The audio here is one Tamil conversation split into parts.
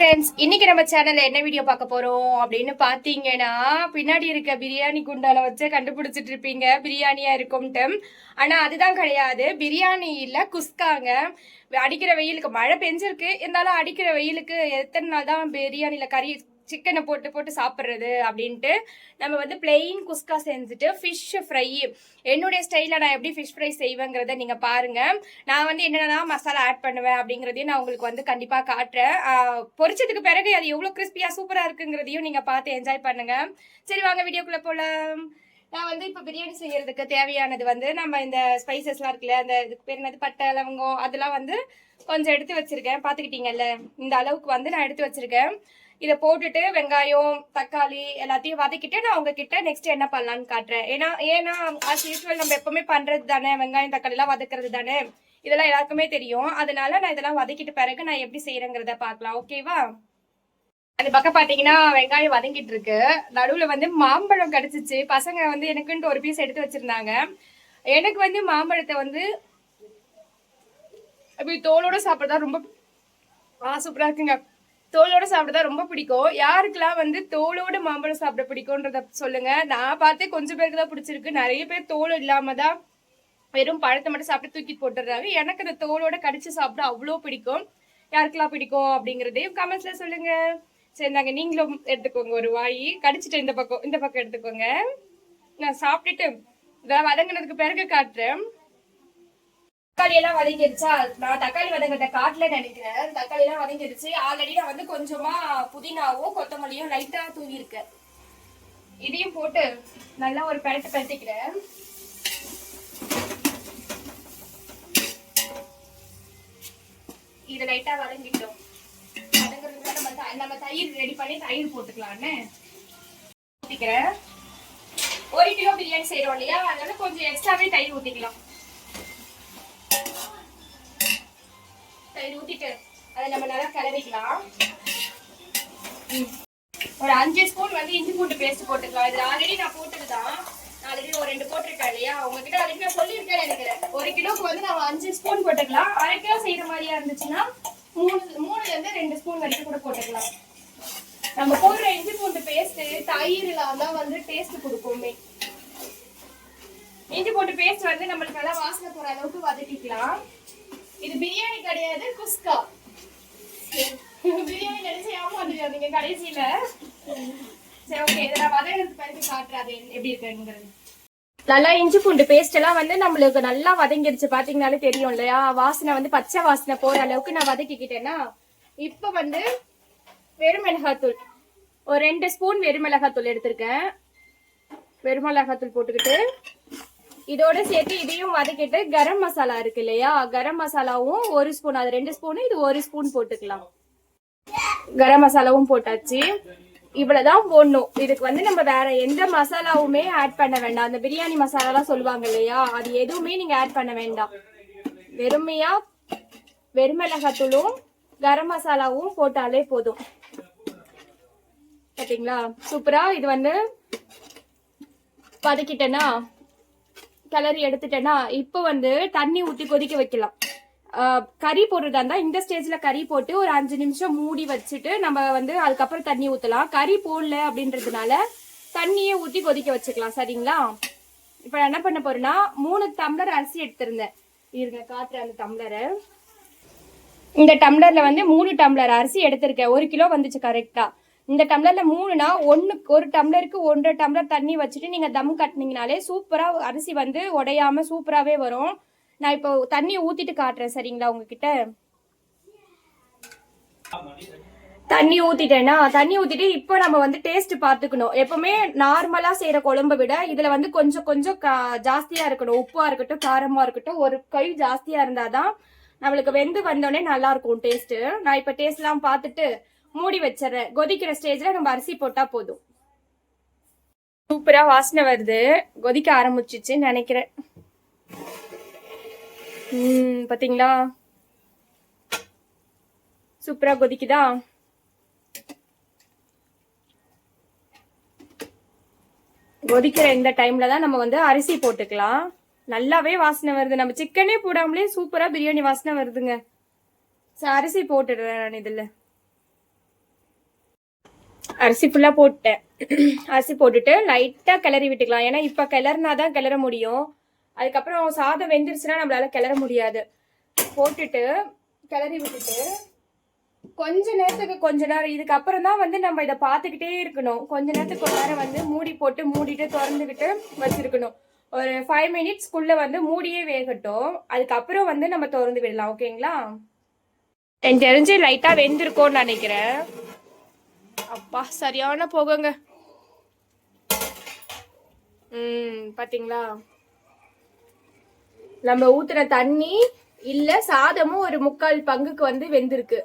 ஃப்ரெண்ட்ஸ், இன்னைக்கு நம்ம சேனல்ல என்ன வீடியோ பார்க்க போறோம் அப்படின்னு பாத்தீங்கன்னா, பின்னாடி இருக்க பிரியாணி குண்டால வச்சு கண்டுபிடிச்சிட்டு இருப்பீங்க பிரியாணியா இருக்கும்ட்டு. ஆனா அதுதான் கிடையாது, பிரியாணி இல்ல, குஸ்காங்க. அடிக்கிற வெயிலுக்கு மழை பெஞ்சிருக்கு, இருந்தாலும் அடிக்கிற வெயிலுக்கு எத்தனை நாள் தான் பிரியாணில கறி சிக்கனை போட்டு போட்டு சாப்பிட்றது அப்படின்ட்டு நம்ம வந்து பிளெயின் குஸ்கா செஞ்சுட்டு ஃபிஷ் ஃப்ரை என்னுடைய ஸ்டைலில் நான் எப்படி ஃபிஷ் ஃப்ரை செய்வேங்கிறத நீங்கள் பாருங்கள். நான் வந்து என்னென்னலாம் மசாலா ஆட் பண்ணுவேன் அப்படிங்கிறதையும் நான் உங்களுக்கு வந்து கண்டிப்பாக காட்டுறேன். பொரிச்சதுக்கு பிறகு அது எவ்வளோ கிறிஸ்பியாக சூப்பராக இருக்குங்கிறதையும் நீங்கள் பார்த்து என்ஜாய் பண்ணுங்கள். சரி, வாங்க வீடியோக்குள்ளே போகலாம். நான் வந்து இப்போ பிரியாணி செய்யறதுக்கு தேவையானது வந்து நம்ம இந்த ஸ்பைசஸ்லாம் இருக்குல்ல, அந்த இதுக்கு பேர் என்னது, பட்டை லவங்கம், அதெல்லாம் வந்து கொஞ்சம் எடுத்து வச்சிருக்கேன். பார்த்துக்கிட்டீங்கல்ல, இந்த அளவுக்கு வந்து நான் எடுத்து வச்சிருக்கேன். இதை போட்டுட்டு வெங்காயம் தக்காளி எல்லாத்தையும் வதக்கிட்டு நான் உங்ககிட்ட நெக்ஸ்ட் என்ன பண்ணலான்னு காட்டுறேன். ஏன்னா ஆஸ் யூஸ்வல் நம்ம எப்பவுமே பண்றது தானே, வெங்காயம் தக்காளி எல்லாம் வதக்குறது தானே, இதெல்லாம் எல்லாருக்குமே தெரியும். அதனால நான் இதெல்லாம் வதக்கிட்டு பிறகு நான் எப்படி செய்யறேங்கிறத பார்க்கலாம். ஓகேவா? அது பக்கம் பாத்தீங்கன்னா வெங்காயம் வதங்கிட்டு இருக்கு. நடுவுல வந்து மாம்பழம் கிடைச்சிச்சு. பசங்க வந்து எனக்குன்ட்டு ஒரு பீஸ் எடுத்து வச்சிருந்தாங்க. எனக்கு வந்து மாம்பழத்தை வந்து அப்படி தோலோட சாப்பிட்றதா ரொம்ப சூப்பரா இருக்குங்க. தோலோட சாப்பிடதான் ரொம்ப பிடிக்கும். யாருக்கெல்லாம் வந்து தோலோட மாம்பழம் சாப்பிட பிடிக்கும்ன்றத சொல்லுங்க. நான் பார்த்து கொஞ்சம் பேருக்கு தான் பிடிச்சிருக்கு. நிறைய பேர் தோல் இல்லாம தான் வெறும் பழத்தை மட்டும் சாப்பிட்டு தூக்கி போட்டுடுறாங்க. எனக்கு அந்த தோலோட கடிச்சு சாப்பிட அவ்வளோ பிடிக்கும். யாருக்கெல்லாம் பிடிக்கும் அப்படிங்கிறதையும் கமெண்ட்ஸ்ல சொல்லுங்க. சரி, நாங்க நீங்களும் எடுத்துக்கோங்க. ஒரு வாய் கடிச்சிட்டு இந்த பக்கம் எடுத்துக்கோங்க. நான் சாப்பிட்டுட்டு இதெல்லாம் வதங்கினதுக்கு பிறகு காட்டுறேன். தக்காளி எல்லாம் வதங்கிடுச்சா? நான் தக்காளி வதங்கிறத காட்டல நினைக்கிறேன். தக்காளி எல்லாம் வதங்கிடுச்சு. ஆல்ரெடி நான் வந்து கொஞ்சமா புதினாவும் கொத்தமல்லியும் லைட்டா தூவி இருக்கேன். இதையும் போட்டு நல்லா ஒரு பரட்டிக்கிறேன். இது லைட்டா வதங்கிட்டோம். வதங்குறதுக்கு நம்ம தயிர் ரெடி பண்ணி தயிர் போட்டுக்கலான்னு ஊத்திக்கிறேன். 1 கிலோ பிரியாணி செய்யறோம் இல்லையா, அதனால கொஞ்சம் எக்ஸ்ட்ராவே தயிர் ஊத்திக்கலாம். தயிர் ஊத்திட்டு அதை நம்ம நல்லா கலவிக்கலாம். ஒரு 5 ஸ்பூன் வந்து இஞ்சி பூண்டு பேஸ்ட் போட்டுக்கலாம். இது ஆல்ரெடி நான் போட்டதுதான். ஆல்ரெடி ஒரு 2 போட்டிருக்கேன் இல்லையா, உங்ககிட்ட ஆல்ரெடி நான் சொல்லியிருக்கேன் நினைக்கிறேன். 1 கிலோக்கு வந்து நம்ம 5 ஸ்பூன் போட்டுக்கலாம். 1/2 கிலோ செய்யற மாதிரியா இருந்துச்சுன்னா 3ல இருந்து 2 ஸ்பூன் வரைக்கும் கூட போட்டுக்கலாம். நம்ம போடுற இஞ்சி பூண்டு பேஸ்ட் தயிர்ல தான் வந்து டேஸ்ட் கொடுக்குமே. இஞ்சி பூண்டு பேஸ்ட் வந்து நம்மளுக்கு நல்லா வாசனை போற அளவுக்கு வதக்கிக்கலாம். இது பிரியாணி கிடையாது, குஸ்கா. பிரியாணி நினைச்சு ஏமாந்துருக்காதீங்க கடைசியில. சரி, ஓகே, இதை நான் வதங்கிறதுக்கு பிறகு காட்டுறது எப்படி இருக்குங்கிறது. நல்லா இஞ்சி பூண்டு பேஸ்ட் எல்லாம் வந்து நம்மளுக்கு நல்லா வதங்கிடுச்சு. பாத்தீங்கன்னாலே தெரியும் இல்லையா, வாசனை வந்து பச்சை வாசனை போற அளவுக்கு நான் வதக்கிக்கிட்டேன்னா இப்ப வந்து வெறுமிளகாத்தூள் ஒரு 2 ஸ்பூன் வெறுமிளகாத்தூள் எடுத்திருக்கேன். வெறுமிளகாத்தூள் போட்டுக்கிட்டு இதோட சேர்த்து இதையும் வதக்கிட்டு கரம் மசாலா இருக்கு இல்லையா, கரம் மசாலாவும் 1 ஸ்பூன், அது 2 ஸ்பூன், இது 1 ஸ்பூன் போட்டுக்கலாம். கரம் மசாலாவும் போட்டாச்சு. இவ்வளவுதான் போடணும். இதுக்கு வந்து நம்ம வேற எந்த மசாலாவுமே ஆட் பண்ண வேண்டாம். அந்த பிரியாணி மசாலா சொல்லுவாங்க இல்லையா, அது எதுவுமே நீங்க ஆட் பண்ண வேண்டாம். வெறுமையா வெறுமிளகாத்தூளும் கரம் மசாலாவும் போட்டாலே போதும். பாத்தீங்களா சூப்பரா. இது வந்து வதக்கிட்டேன்னா கிளறி எடுத்துட்டேன்னா இப்ப வந்து தண்ணி ஊத்தி கொதிக்க வைக்கலாம். கறி போடுறதா இருந்தா இந்த ஸ்டேஜ்ல கறி போட்டு ஒரு 5 நிமிஷம் மூடி வச்சுட்டு நம்ம வந்து அதுக்கப்புறம் தண்ணி ஊத்தலாம். கறி போடல அப்படின்றதுனால தண்ணியே ஊத்தி கொதிக்க வச்சுக்கலாம். சரிங்களா? இப்ப என்ன பண்ண போறேன்னா 3 டம்ளர் அரிசி எடுத்திருந்தேன். இருங்க காட்டுறேன் அந்த டம்ளரை. இந்த டம்ளர்ல வந்து 3 டம்ளர் அரிசி எடுத்திருக்கேன். 1 கிலோ வந்துச்சு கரெக்டா. இந்த டம்ளர்ல 3னா ஒரு டம்ளருக்கு 1.5 டம்ளர் தண்ணி வச்சுட்டு நீங்க தம் கட்டினீங்கனாலே சூப்பரா அரிசி வந்து உடையாம சூப்பராவே வரும். நான் இப்போ தண்ணி ஊத்திட்டு காட்டுறேன். சரிங்களா? உங்ககிட்ட தண்ணி ஊத்திட்டேன்னா தண்ணி ஊத்திட்டு இப்போ நம்ம வந்து டேஸ்ட் பாத்துக்கணும். எப்பவுமே நார்மலா செய்யற குழம்பை விட இதுல வந்து கொஞ்சம் கொஞ்சம் ஜாஸ்தியா இருக்கணும். உப்பா இருக்கட்டும் காரமா இருக்கட்டும், ஒரு கை ஜாஸ்தியா இருந்தாதான் நம்மளுக்கு வெந்து வந்தோடனே நல்லா இருக்கும் டேஸ்ட். நான் இப்ப டேஸ்ட் எல்லாம் பார்த்துட்டு மூடி வச்சிடறேன். கொதிக்கிற ஸ்டேஜ்ல நம்ம அரிசி போட்டா போதும். சூப்பரா வாசனை வருது. கொதிக்க ஆரம்பிச்சிச்சுன்னு நினைக்கிறேன். பாத்தீங்களா சூப்பரா கொதிக்குதா? கொதிக்கிற இந்த டைம்ல தான் நம்ம வந்து அரிசி போட்டுக்கலாம். நல்லாவே வாசனை வருது. நம்ம சிக்கனே போடாமலே சூப்பரா பிரியாணி வாசனை வருதுங்க. அரிசி போட்டுடுறேன் நான் இதுல. அரிசி ஃபுல்லாக போட்டேன். அரிசி போட்டுட்டு லைட்டாக கிளறி விட்டுக்கலாம். ஏன்னா இப்போ கிளறினா தான் கிளற முடியும். அதுக்கப்புறம் சாதம் வெந்துருச்சுன்னா நம்மளால கிளற முடியாது. போட்டுட்டு கிளறி விட்டுட்டு கொஞ்ச நேரம் இதுக்கப்புறம் தான் வந்து நம்ம இதை பார்த்துக்கிட்டே இருக்கணும். கொஞ்ச நேரத்துக்கு கொஞ்ச நேரம் வந்து மூடி போட்டு மூடிட்டு திறந்துக்கிட்டு வச்சிருக்கணும். ஒரு 5 மினிட்ஸ்க்குள்ள வந்து மூடியே வேகட்டும். அதுக்கப்புறம் வந்து நம்ம திறந்து விடலாம். ஓகேங்களா? எனக்கு தெரிஞ்சு லைட்டா வெந்திருக்கும்னு நினைக்கிறேன். அப்பா சரியான போகுங்க. பாத்தீங்களா, நம்ம ஊத்துன தண்ணி இல்ல சாதமும் ஒரு 3/4 பங்குக்கு வந்து வெந்திருக்கு.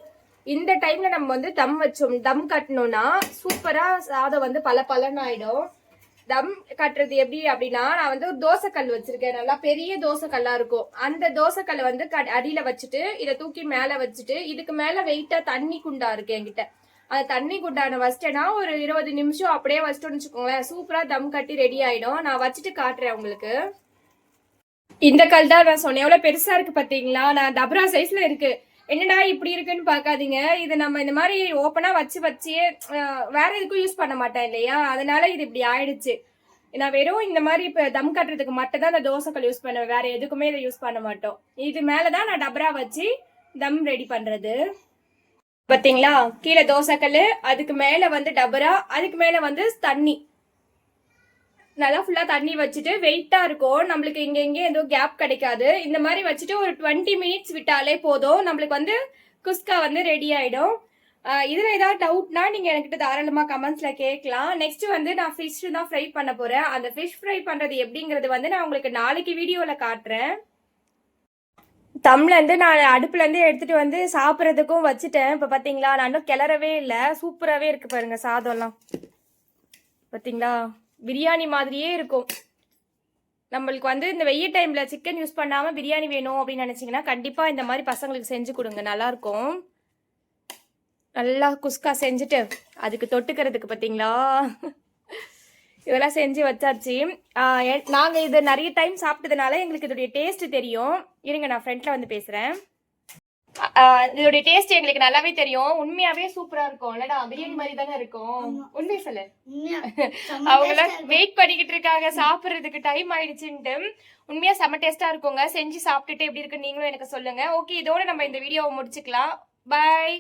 இந்த டைம்ல நம்ம வந்து தம் வச்சோம், தம் கட்டணும்னா சூப்பரா சாதம் வந்து பலன்னு ஆயிடும். தம் கட்டுறது எப்படி அப்படின்னா, நான் வந்து ஒரு தோசைக்கல் வச்சிருக்கேன். நல்லா பெரிய தோசைக்கல்லா இருக்கும். அந்த தோசைக்கல்லை வந்து அடியில வச்சுட்டு இதை தூக்கி மேல வச்சுட்டு இதுக்கு மேல வெயிட்டா தண்ணி குண்டா இருக்கு என்கிட்ட. அந்த தண்ணி குண்டான வச்சிட்டேன்னா ஒரு 20 நிமிஷம் அப்படியே வச்சிட்டோம்னு வச்சுக்கோங்களேன், சூப்பரா தம் கட்டி ரெடி ஆயிடும். நான் வச்சுட்டு காட்டுறேன் உங்களுக்கு. இந்த கல் தான் நான் சொன்னேன். எவ்வளவு பெருசா இருக்கு பாத்தீங்களா? நான் டபரா சைஸ்ல இருக்கு. என்னடா இப்படி இருக்குன்னு பாக்காதீங்க. இது நம்ம இந்த மாதிரி ஓப்பனா வச்சு வேற எதுக்கும் யூஸ் பண்ண மாட்டேன் இல்லையா, அதனால இது இப்படி ஆயிடுச்சு. நான் வெறும் இந்த மாதிரி இப்ப தம் கட்டுறதுக்கு மட்டும் தான் இந்த தோசைக்கல் யூஸ் பண்ணுவேன். வேற எதுக்குமே இதை யூஸ் பண்ண மாட்டோம். இது மேலதான் நான் டபரா வச்சு தம் ரெடி பண்றது. பாத்தீங்களா, கீழே தோசைக்கல், அதுக்கு மேல வந்து டபரா, அதுக்கு மேல வந்து தண்ணி. நல்லா ஃபுல்லா தண்ணி வச்சுட்டு வெயிட்டா இருக்கும். நம்மளுக்கு இங்க எதுவும் கேப் கிடைக்காது. இந்த மாதிரி வச்சுட்டு ஒரு 20 மினிட்ஸ் விட்டாலே போதும். நம்மளுக்கு வந்து குஸ்கா வந்து ரெடி ஆயிடும். இதுல ஏதாவது டவுட்னா நீங்க என்கிட்ட தாராளமா கமெண்ட்ஸ்ல கேட்கலாம். நெக்ஸ்ட் வந்து நான் ஃபிஷ் தான் ஃப்ரை பண்ண போறேன். அந்த ஃபிஷ் ஃப்ரை பண்றது எப்படிங்கிறது வந்து நான் உங்களுக்கு நாளைக்கு வீடியோல காட்டுறேன். தம்ல இருந்து நான் அடுப்புல இருந்து எடுத்துட்டு வந்து சாப்பிட்றதுக்கும் வச்சுட்டேன். இப்ப பாத்தீங்களா, நான் இன்னும் கிளறவே இல்லை. சூப்பராகவே இருக்கு பாருங்க சாதம் எல்லாம். பாத்தீங்களா, பிரியாணி மாதிரியே இருக்கும். நம்மளுக்கு வந்து இந்த வெயில் டைம்ல சிக்கன் யூஸ் பண்ணாம பிரியாணி வேணும் அப்படின்னு நினைச்சீங்கன்னா கண்டிப்பா இந்த மாதிரி பசங்களுக்கு செஞ்சு கொடுங்க, நல்லா இருக்கும். நல்லா குஸ்கா செஞ்சுட்டு அதுக்கு தொட்டுக்கிறதுக்கு பாத்தீங்களா இதெல்லாம் செஞ்சு வச்சாச்சு. நாங்க இது நிறைய டைம் சாப்பிட்டதுனால எங்களுக்கு இதோடைய டேஸ்ட் தெரியும். இருங்க நான் ஃப்ரெண்ட்ல வந்து பேசுறேன். இதோட டேஸ்ட் எங்களுக்கு நல்லாவே தெரியும். உண்மையாவே சூப்பரா இருக்கும். இல்லடா பிரியாணி மாதிரி தானே இருக்கும். உண்மை சொல்லு. அவங்க வெயிட் பண்ணிக்கிட்டு இருக்காங்க சாப்பிடுறதுக்கு, டைம் ஆயிடுச்சுன்ட்டு. உண்மையா செம்ம டேஸ்டா இருக்குங்க. செஞ்சு சாப்பிட்டுட்டு எப்படி இருக்குன்னு நீங்களும் எனக்கு சொல்லுங்க. ஓகே, இதோட நம்ம இந்த வீடியோவை முடிச்சுக்கலாம். பாய்.